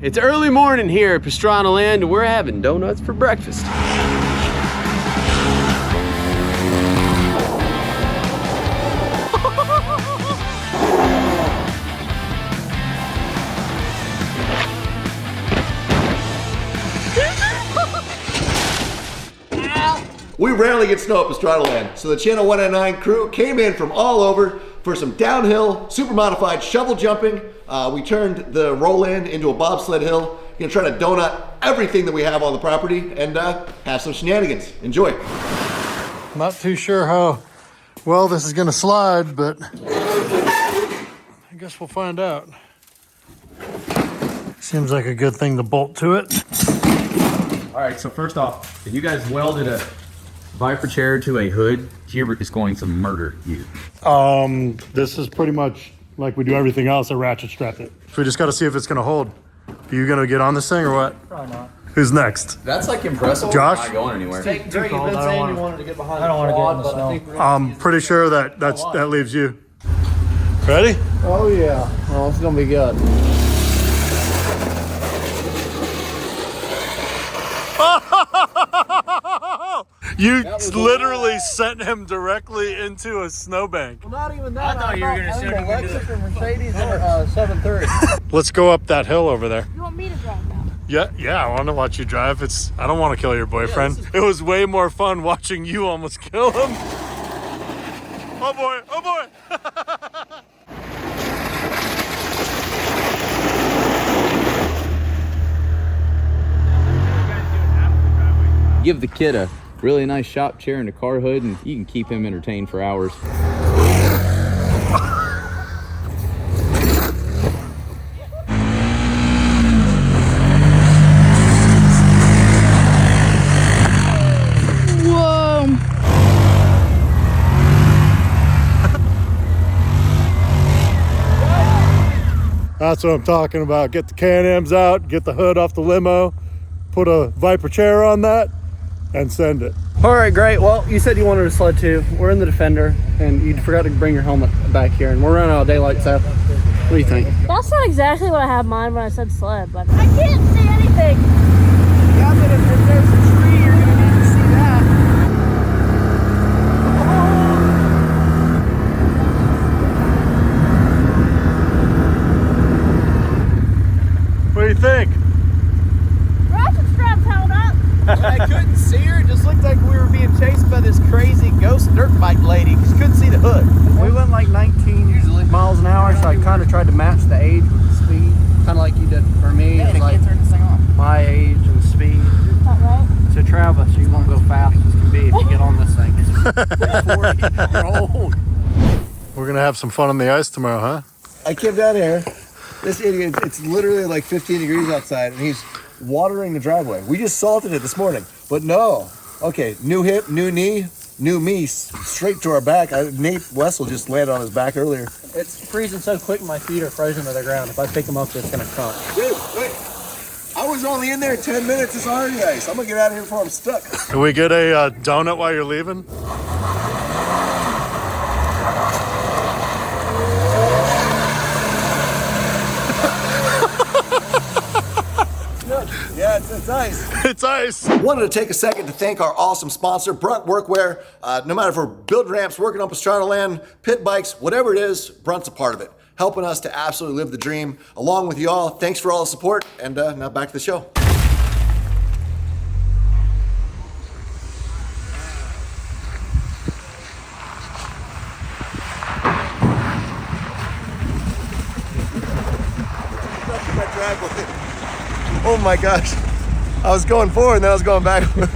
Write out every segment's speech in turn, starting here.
It's early morning here at Pastranaland and we're having donuts for breakfast. We rarely get snow at Pastranaland, so the Channel 109 crew came in from all over for some downhill, super modified shovel jumping. We turned the roll-in into a bobsled hill. We're gonna try to donut everything that we have on the property and have some shenanigans. Enjoy. Not too sure how well this is gonna slide, but I guess we'll find out. Seems like a good thing to bolt to it. All right, so first off, if you guys welded a Viper chair to a hood, Hubert is going to murder you. This is pretty much like we do everything else, a ratchet strap it. So we just gotta see if it's gonna hold. Are you gonna get on this thing or what? Probably not. Who's next? That's like impressive. Josh? Not going anywhere. I don't want to get in the snow. I'm pretty sure that leaves you. Ready? Oh yeah. Well, it's gonna be good. You literally sent him directly into a snowbank. Well, not even that. I thought you were gonna send him Lexus or Mercedes or 730. Let's go up that hill over there. You want me to drive now? Yeah, I want to watch you drive. I don't want to kill your boyfriend. It was way more fun watching you almost kill him. Oh boy, oh boy. Give the kid a really nice shop chair and a car hood, and you can keep him entertained for hours. Whoa. That's what I'm talking about. Get the Can-Ams out, get the hood off the limo, put a Viper chair on that, and send it. All right, great. Well, you said you wanted a sled too. We're in the Defender, and you forgot to bring your helmet back here, and we're running out of daylight, Seth. What do you think? That's not exactly what I had in mind when I said sled, but I can't see anything. Yeah, but if there's a tree, you're gonna need to see that. What do you think? Ratchet straps held up. I couldn't see her. It just looked like we were being chased by this crazy ghost dirt bike lady. Just couldn't see the hood. We went like 19 miles an hour, so I kind of tried to match the age with the speed, kind of like you did for me. It's like my age and speed. Not right. So Travis, you won't go fast as can be if you get on this thing. You're 40-year-old. We're gonna have some fun on the ice tomorrow, huh? I came down here. This idiot, it's literally like 15 degrees outside and he's watering the driveway. We just salted it this morning, but no. Okay, new hip, new knee, new me, straight to our back. Nate Wessel just landed on his back earlier. It's freezing so quick my feet are frozen to the ground. If I pick them up, it's gonna crunch. Dude, wait. I was only in there 10 minutes. It's already ice. I'm gonna get out of here before I'm stuck. Can we get a donut while you're leaving? Yeah, it's ice. It's ice. Wanted to take a second to thank our awesome sponsor, Brunt Workwear. No matter if we're building ramps, working on Pastranaland, pit bikes, whatever it is, Brunt's a part of it, helping us to absolutely live the dream. Along with y'all, thanks for all the support, and now back to the show. Oh my gosh. I was going forward and then I was going backwards.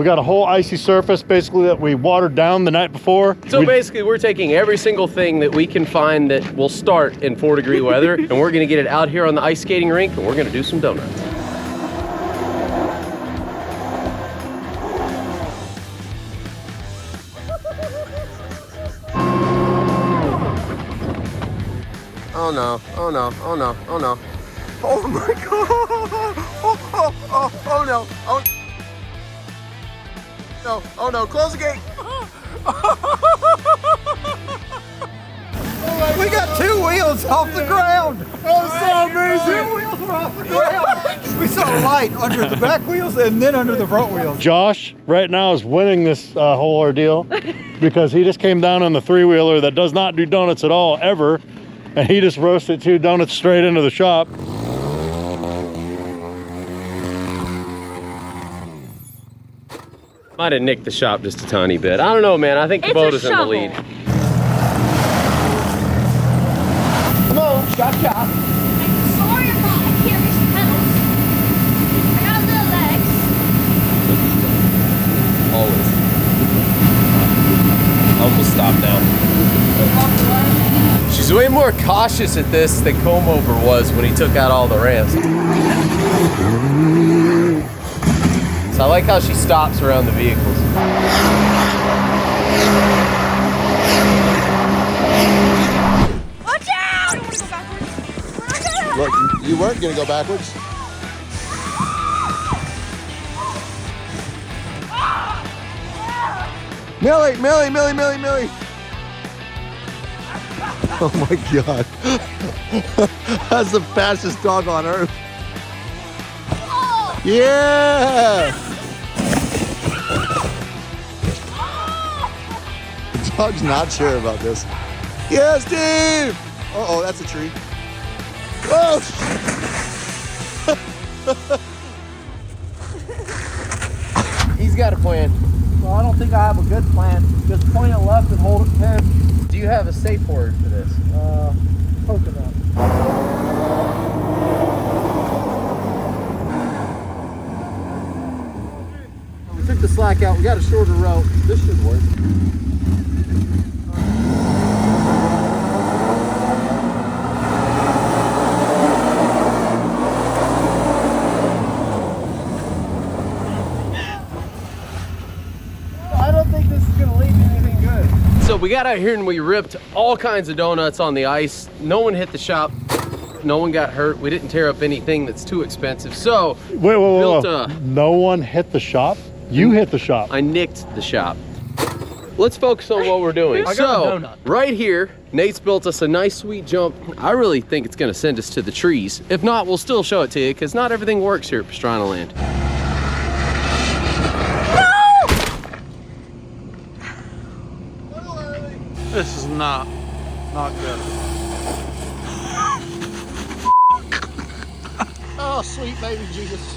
We got a whole icy surface basically that we watered down the night before. So basically we're taking every single thing that we can find that will start in 4-degree weather and we're gonna get it out here on the ice skating rink and we're gonna do some donuts. Oh no, oh no, oh no, oh no. Oh my God, oh no, oh no, close the gate. We got 2 wheels off the ground. That was so amazing. 2 wheels were off the ground. We saw light under the back wheels and then under the front wheels. Josh right now is winning this whole ordeal because he just came down on the 3-wheeler that does not do donuts at all, ever. And he just roasted 2 donuts straight into the shop. Might have nicked the shop just a tiny bit. I don't know, man. I think the boat is in the lead. Come on, chop chop. Sorry, I can't reach the pedals. I got little legs. Always. Almost stop now. She's way more cautious at this than Comb Over was when he took out all the ramps. So I like how she stops around the vehicles. Watch out! Look, you weren't gonna go backwards. Millie, Millie, Millie, Millie, Millie. Oh my God. That's the fastest dog on earth. Yeah! The dog's not sure about this. Yeah, Steve! Uh-oh, that's a tree. Oh! He's got a plan. Well, I don't think I have a good plan. Just point it left and hold it pinned. Do you have a safe word for this? Coconut. We took the slack out. We got a shorter rope. This should work. I don't think this is going to lead to anything good. So we got out here and we ripped all kinds of donuts on the ice. No one hit the shop. No one got hurt. We didn't tear up anything that's too expensive. So Wait. No one hit the shop? You hit the shop. I nicked the shop. Let's focus on what we're doing. So right here, Nate's built us a nice sweet jump. I really think it's gonna send us to the trees. If not, we'll still show it to you because not everything works here at Pastranaland. This is not good. Oh, sweet baby Jesus.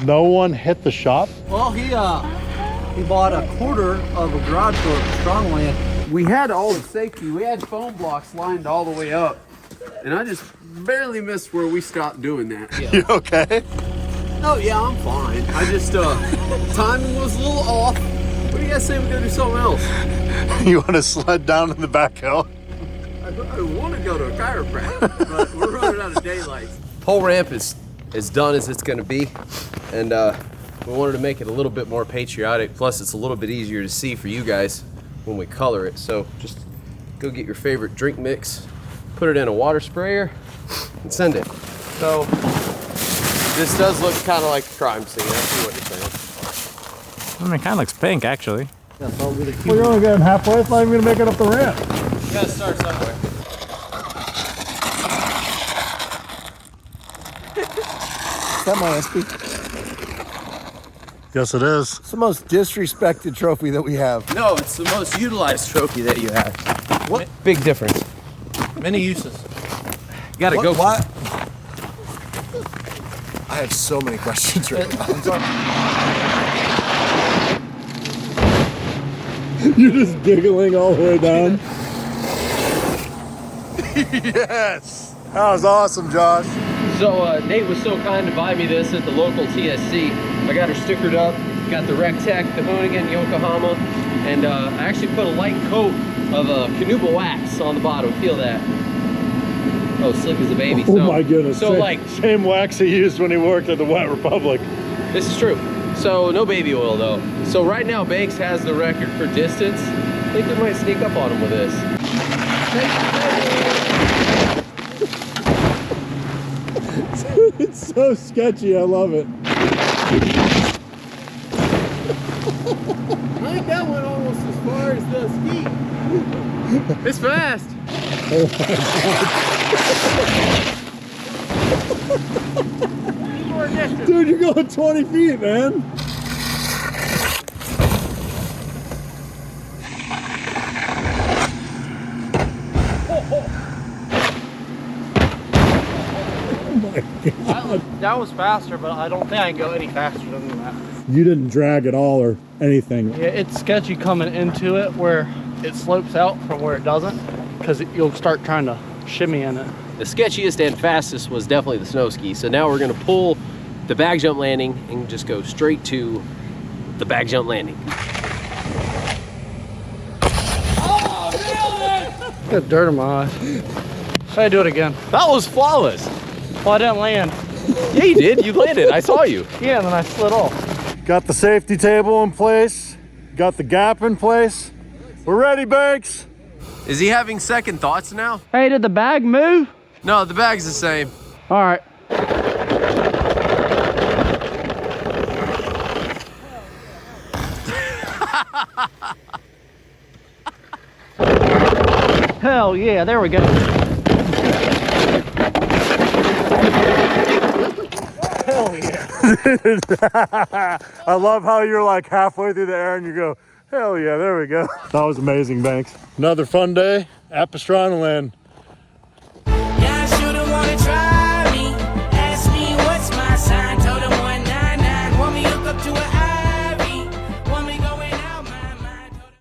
No one hit the shop? Well, he bought a quarter of a garage door at Pastranaland. We had all the safety. We had foam blocks lined all the way up. And I just barely missed where we stopped doing that. Yeah. You okay? Oh yeah, I'm fine. I just, timing was a little off. What do you guys say we go do something else? You want to sled down in the back hill? I want to go to a chiropractor, but we're running out of daylight. Whole ramp is as done as it's gonna be. And we wanted to make it a little bit more patriotic. Plus it's a little bit easier to see for you guys when we color it. So just go get your favorite drink mix, put it in a water sprayer and send it. So this does look kind of like a crime scene. I see what you're saying. I mean, it kind of looks pink, actually. Well, you're only getting halfway. It's not even gonna make it up the ramp. You gotta start somewhere. Is that my SP? Yes, it is. It's the most disrespected trophy that we have. No, it's the most utilized trophy that you have. What? Big difference. Many uses. You gotta go. What? I have so many questions right now. You're just giggling all the way down. Yes. That was awesome, Josh. So Nate was so kind to buy me this at the local TSC. I got her stickered up, got the Rectech, the Hoonigan, Yokohama, and I actually put a light coat of Canuba wax on the bottom. Feel that? Oh, slick as a baby. Oh my goodness. So same wax he used when he worked at the Wet Republic. This is true. So no baby oil though. So right now Banks has the record for distance. I think we might sneak up on him with this. It's so sketchy, I love it. I think that went almost as far as the ski. It's fast. Dude, you're going 20 feet, man. That was faster, but I don't think I can go any faster than that. You didn't drag at all or anything. Yeah, it's sketchy coming into it where it slopes out from where it doesn't, because you'll start trying to shimmy in it. The sketchiest and fastest was definitely the snow ski. So now we're gonna pull the bag jump landing and just go straight to the bag jump landing. Got dirt in my eyes. Try to do it again. That was flawless. Well, I didn't land. Yeah, you did. You landed. I saw you. Yeah, and then I slid off. Got the safety table in place. Got the gap in place. We're ready, Banks. Is he having second thoughts now? Hey, did the bag move? No, the bag's the same. All right. Hell yeah, there we go. Hell yeah. I love how you're like halfway through the air and you go, hell yeah, there we go. That was amazing, Banks. Another fun day at Pastranaland.